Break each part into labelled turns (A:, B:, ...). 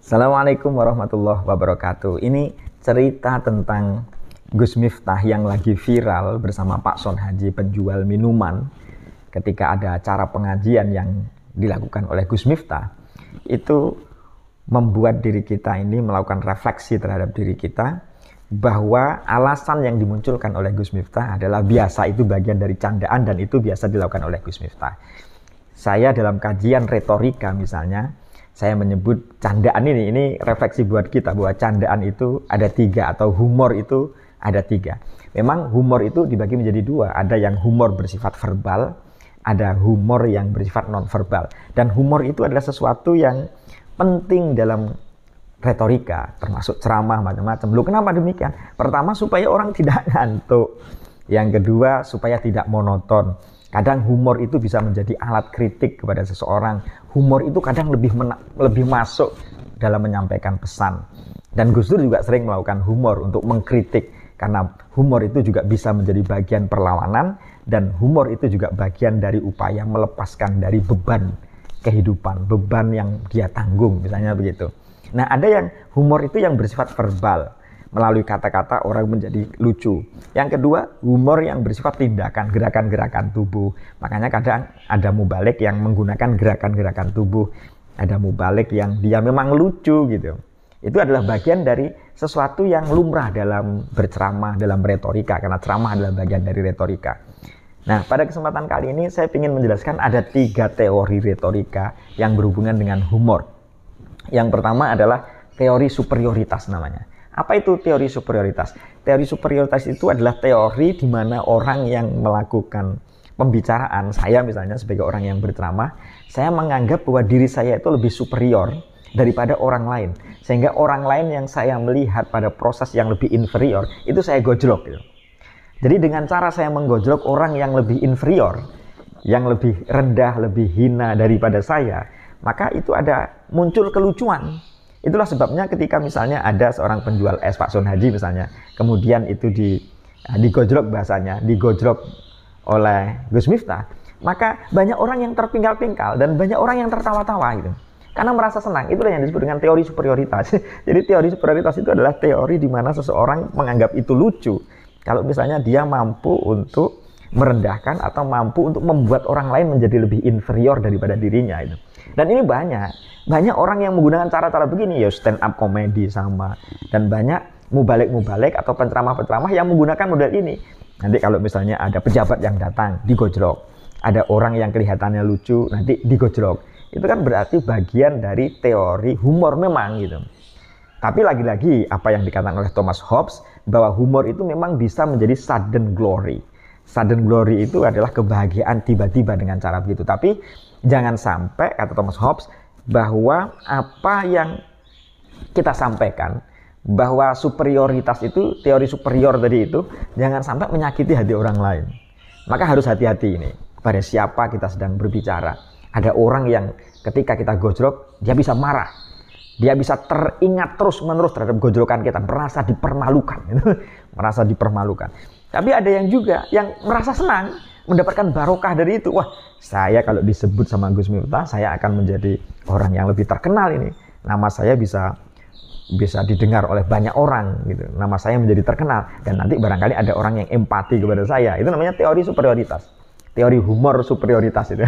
A: Assalamualaikum warahmatullahi wabarakatuh. Ini cerita tentang Gus Miftah yang lagi viral bersama Pak Son Haji, penjual minuman. Ketika ada acara pengajian yang dilakukan oleh Gus Miftah, itu membuat diri kita ini melakukan refleksi terhadap diri kita, bahwa alasan yang dimunculkan oleh Gus Miftah adalah biasa, itu bagian dari candaan dan itu biasa dilakukan oleh Gus Miftah. Saya dalam kajian retorika misalnya, saya menyebut candaan ini refleksi buat kita bahwa candaan itu ada tiga, atau humor itu ada tiga. Memang humor itu dibagi menjadi dua, ada yang humor bersifat verbal, ada humor yang bersifat non-verbal. Dan humor itu adalah sesuatu yang penting dalam retorika, termasuk ceramah macam-macam. Loh, kenapa demikian? Pertama, supaya orang tidak ngantuk. Yang kedua, supaya tidak monoton. Kadang humor itu bisa menjadi alat kritik kepada seseorang. Humor itu kadang lebih masuk dalam menyampaikan pesan. Dan Gus Dur juga sering melakukan humor untuk mengkritik, karena humor itu juga bisa menjadi bagian perlawanan, dan humor itu juga bagian dari upaya melepaskan dari beban kehidupan, beban yang dia tanggung, misalnya begitu. Nah, ada yang humor itu yang bersifat verbal, melalui kata-kata orang menjadi lucu. Yang kedua, humor yang bersifat tindakan, gerakan-gerakan tubuh. Makanya kadang ada mubalik yang menggunakan gerakan-gerakan tubuh, ada mubalik yang dia memang lucu gitu. Itu adalah bagian dari sesuatu yang lumrah dalam berceramah, dalam retorika, karena ceramah adalah bagian dari retorika. Nah, pada kesempatan kali ini saya ingin menjelaskan ada 3 teori retorika yang berhubungan dengan humor. Yang pertama adalah teori superioritas namanya. Apa itu teori superioritas? Teori superioritas itu adalah teori di mana orang yang melakukan pembicaraan, saya misalnya sebagai orang yang berceramah, saya menganggap bahwa diri saya itu lebih superior daripada orang lain. Sehingga orang lain yang saya melihat pada proses yang lebih inferior, itu saya gojlok gitu. Jadi dengan cara saya menggojlok orang yang lebih inferior, yang lebih rendah, lebih hina daripada saya, maka itu ada muncul kelucuan. Itulah sebabnya ketika misalnya ada seorang penjual es, Pak Son Haji misalnya, kemudian itu digojlok bahasanya, digojlok oleh Gus Miftah, maka banyak orang yang terpingkal-pingkal dan banyak orang yang tertawa-tawa gitu. Karena merasa senang. Itulah yang disebut dengan teori superioritas. Jadi teori superioritas itu adalah teori di mana seseorang menganggap itu lucu kalau misalnya dia mampu untuk merendahkan atau mampu untuk membuat orang lain menjadi lebih inferior daripada dirinya itu. Dan ini banyak orang yang menggunakan cara-cara begini, ya stand up comedy sama, dan banyak mubalik atau penceramah-penceramah yang menggunakan model ini. Nanti kalau misalnya ada pejabat yang datang, digojlok. Ada orang yang kelihatannya lucu, nanti digojlok. Itu kan berarti bagian dari teori humor memang gitu. Tapi lagi-lagi apa yang dikatakan oleh Thomas Hobbes, bahwa humor itu memang bisa menjadi sudden glory. Sudden glory itu adalah kebahagiaan tiba-tiba dengan cara begitu. Tapi jangan sampai, kata Thomas Hobbes, bahwa apa yang kita sampaikan, bahwa superioritas itu, teori superior tadi itu, jangan sampai menyakiti hati orang lain. Maka harus hati-hati ini, pada siapa kita sedang berbicara. Ada orang yang ketika kita gojlok, dia bisa marah. Dia bisa teringat terus-menerus terhadap gojlokan kita, merasa dipermalukan. Merasa dipermalukan. Tapi ada yang juga yang merasa senang, mendapatkan barokah dari itu. Wah, saya kalau disebut sama Gus Miftah, saya akan menjadi orang yang lebih terkenal ini. Nama saya bisa didengar oleh banyak orang gitu. Nama saya menjadi terkenal, dan nanti barangkali ada orang yang empati kepada saya. Itu namanya teori superioritas. Teori humor superioritas itu.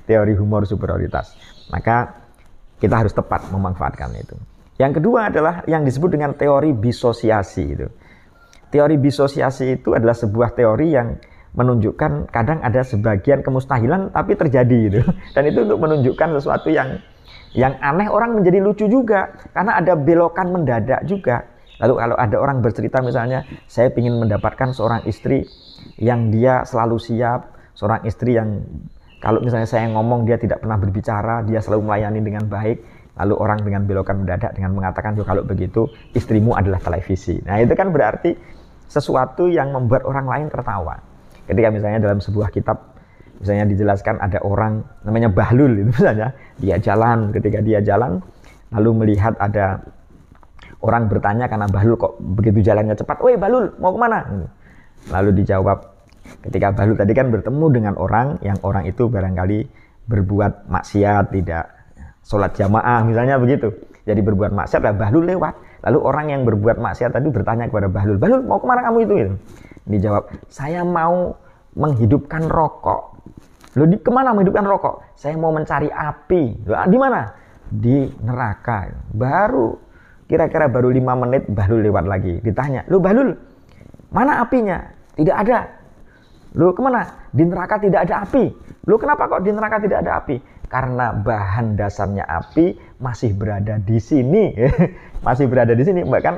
A: Teori humor superioritas. Maka kita harus tepat memanfaatkan itu. Yang kedua adalah yang disebut dengan teori disosiasi itu. Teori disosiasi itu adalah sebuah teori yang menunjukkan kadang ada sebagian kemustahilan tapi terjadi gitu. Dan itu untuk menunjukkan sesuatu yang aneh, orang menjadi lucu juga karena ada belokan mendadak juga. Lalu kalau ada orang bercerita misalnya, saya ingin mendapatkan seorang istri yang dia selalu siap, seorang istri yang kalau misalnya saya ngomong dia tidak pernah berbicara, dia selalu melayani dengan baik. Lalu orang dengan belokan mendadak dengan mengatakan, kalau begitu istrimu adalah televisi. Nah, itu kan berarti sesuatu yang membuat orang lain tertawa. Ketika misalnya dalam sebuah kitab misalnya dijelaskan ada orang namanya Bahlul itu misalnya, dia jalan, ketika dia jalan lalu melihat ada orang bertanya karena Bahlul kok begitu jalannya cepat, "Woi Bahlul, mau kemana?" Lalu dijawab, ketika Bahlul tadi kan bertemu dengan orang yang orang itu barangkali berbuat maksiat, tidak sholat jamaah misalnya begitu. jadi berbuat maksiat, lah Bahlul lewat. Lalu orang yang berbuat maksiat tadi bertanya kepada Bahlul, Bahlul mau kemana kamu itu? Dijawab, saya mau menghidupkan rokok. Loh, di kemana menghidupkan rokok? Saya mau mencari api. Loh, di mana? Di neraka. Kira-kira baru 5 menit Bahlul lewat lagi. Ditanya, loh Bahlul, mana apinya? Tidak ada. Loh, kemana? Di neraka tidak ada api. Loh, kenapa kok di neraka tidak ada api? Karena bahan dasarnya api masih berada di sini. Masih berada di sini. Bahkan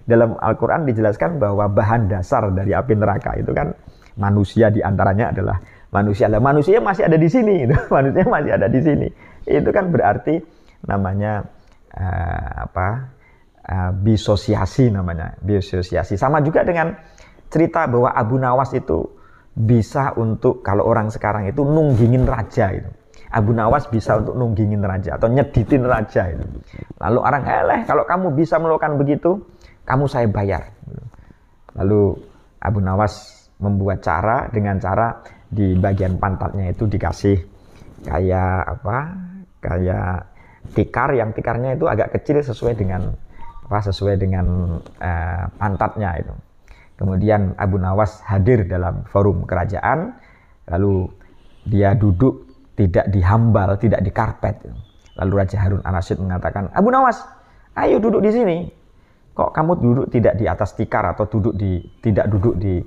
A: dalam Al-Quran dijelaskan bahwa bahan dasar dari api neraka itu kan manusia, diantaranya adalah manusia. Lah, manusia masih ada di sini. Manusia masih ada di sini. Itu kan berarti namanya bisosiasi namanya. Bisosiasi. Sama juga dengan cerita bahwa Abu Nawas itu bisa untuk, kalau orang sekarang itu nunggingin raja itu. Abu Nawas bisa untuk nunggingin raja atau nyeditin raja itu. Lalu orang, kalau kamu bisa melakukan begitu, kamu saya bayar. Lalu Abu Nawas membuat dengan cara di bagian pantatnya itu dikasih kayak tikar, yang tikarnya itu agak kecil sesuai dengan pantatnya itu. Kemudian Abu Nawas hadir dalam forum kerajaan, lalu dia duduk tidak dihambal, tidak di karpet. Lalu Raja Harun Ar-Rasyid mengatakan, Abu Nawas, ayo duduk di sini. Kok kamu duduk tidak di atas tikar atau tidak duduk di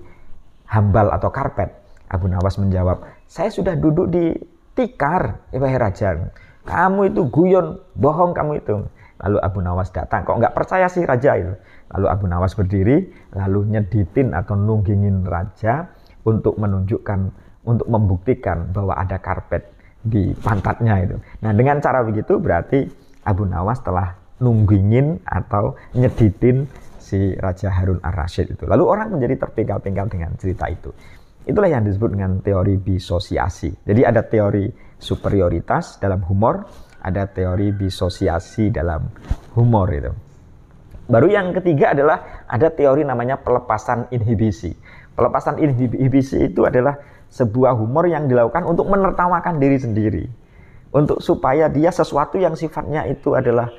A: hambal atau karpet? Abu Nawas menjawab, saya sudah duduk di tikar, wahai Raja. Kamu itu guyon, bohong kamu itu. Lalu Abu Nawas datang, kok nggak percaya sih Raja itu? Lalu Abu Nawas berdiri, lalu nyeditin atau nunggingin Raja untuk membuktikan bahwa ada karpet di pantatnya itu. Nah, dengan cara begitu berarti Abu Nawas telah nunggingin atau nyeditin si Raja Harun Ar-Rasyid itu. Lalu orang menjadi terpenggal-penggal dengan cerita itu. Itulah yang disebut dengan teori bisosiasi. Jadi ada teori superioritas dalam humor, ada teori bisosiasi dalam humor itu. Baru yang ketiga adalah ada teori namanya pelepasan inhibisi. Pelepasan inhibisi itu adalah sebuah humor yang dilakukan untuk menertawakan diri sendiri. Supaya dia sesuatu yang sifatnya itu adalah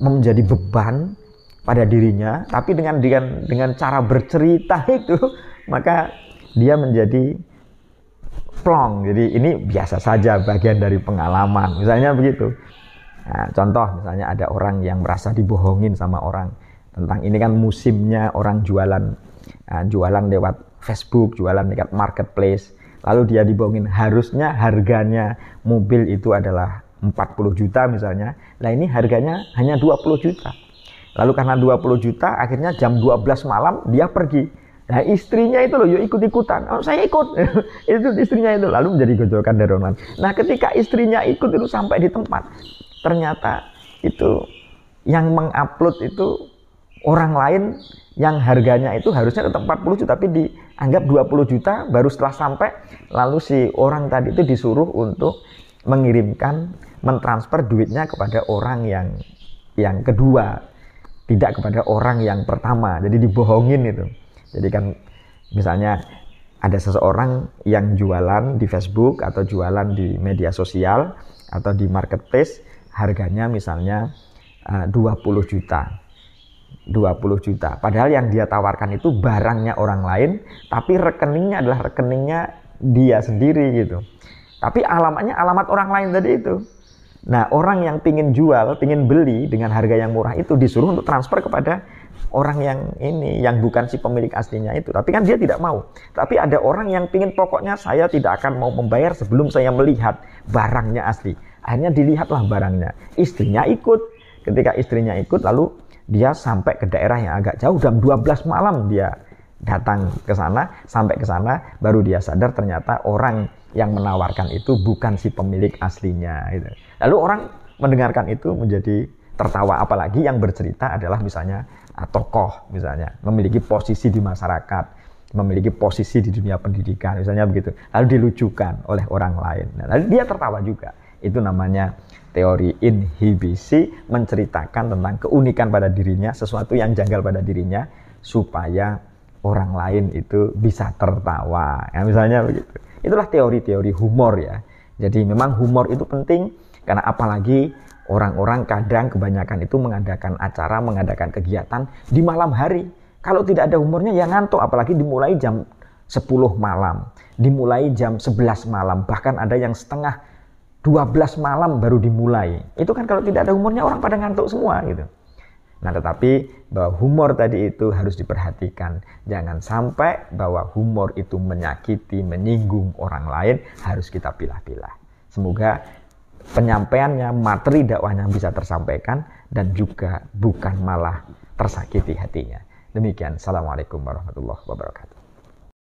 A: menjadi beban pada dirinya, tapi dengan cara bercerita itu, maka dia menjadi plong. Jadi ini biasa saja, bagian dari pengalaman. Misalnya begitu. Nah, contoh misalnya ada orang yang merasa dibohongin sama orang tentang ini kan musimnya orang jualan lewat Facebook, jualan lewat marketplace. Lalu dia dibohongin, harusnya harganya mobil itu adalah 40 juta misalnya. Nah, ini harganya hanya 20 juta. Lalu karena 20 juta, akhirnya jam 12 malam dia pergi. Nah, istrinya itu loh, ikut-ikutan. Oh, saya ikut. Itu istrinya itu. Lalu menjadi gojokan dari orang lain. Nah, ketika istrinya ikut itu sampai di tempat, ternyata itu yang mengupload itu orang lain yang harganya itu harusnya tetap 40 juta, tapi dianggap 20 juta baru setelah sampai. Lalu si orang tadi itu disuruh untuk mentransfer duitnya kepada orang yang kedua, tidak kepada orang yang pertama. Jadi dibohongin itu. Jadi kan misalnya ada seseorang yang jualan di Facebook atau jualan di media sosial atau di marketplace, harganya misalnya 20 juta. 20 juta. Padahal yang dia tawarkan itu barangnya orang lain, tapi rekeningnya adalah rekeningnya dia sendiri gitu. Tapi alamatnya alamat orang lain tadi itu. Nah, orang yang pingin beli dengan harga yang murah itu disuruh untuk transfer kepada orang yang bukan si pemilik aslinya itu. Tapi kan dia tidak mau. Tapi ada orang yang pingin, pokoknya saya tidak akan mau membayar sebelum saya melihat barangnya asli. Akhirnya dilihatlah barangnya. Istrinya ikut. Ketika istrinya ikut, lalu dia sampai ke daerah yang agak jauh, jam 12 malam dia datang ke sana. Sampai ke sana baru dia sadar ternyata orang yang menawarkan itu bukan si pemilik aslinya gitu. Lalu orang mendengarkan itu menjadi tertawa, apalagi yang bercerita adalah misalnya tokoh, misalnya memiliki posisi di masyarakat, memiliki posisi di dunia pendidikan misalnya begitu, lalu dilucukan oleh orang lain. Nah, lalu dia tertawa juga. Itu namanya teori inhibisi, menceritakan tentang keunikan pada dirinya, sesuatu yang janggal pada dirinya, supaya orang lain itu bisa tertawa. Ya, misalnya begitu. Itulah teori-teori humor ya. Jadi memang humor itu penting, karena apalagi Orang-orang kadang kebanyakan itu mengadakan acara, mengadakan kegiatan di malam hari. Kalau tidak ada humornya ya ngantuk, apalagi dimulai jam 10 malam, dimulai jam 11 malam, bahkan ada yang setengah 12 malam baru dimulai. Itu kan kalau tidak ada humornya orang pada ngantuk semua gitu. Nah, tetapi bahwa humor tadi itu harus diperhatikan. Jangan sampai bahwa humor itu menyakiti, menyinggung orang lain, harus kita pilah-pilah. Semoga penyampaiannya, materi dakwahnya bisa tersampaikan dan juga bukan malah tersakiti hatinya. Demikian. Assalamualaikum warahmatullahi wabarakatuh.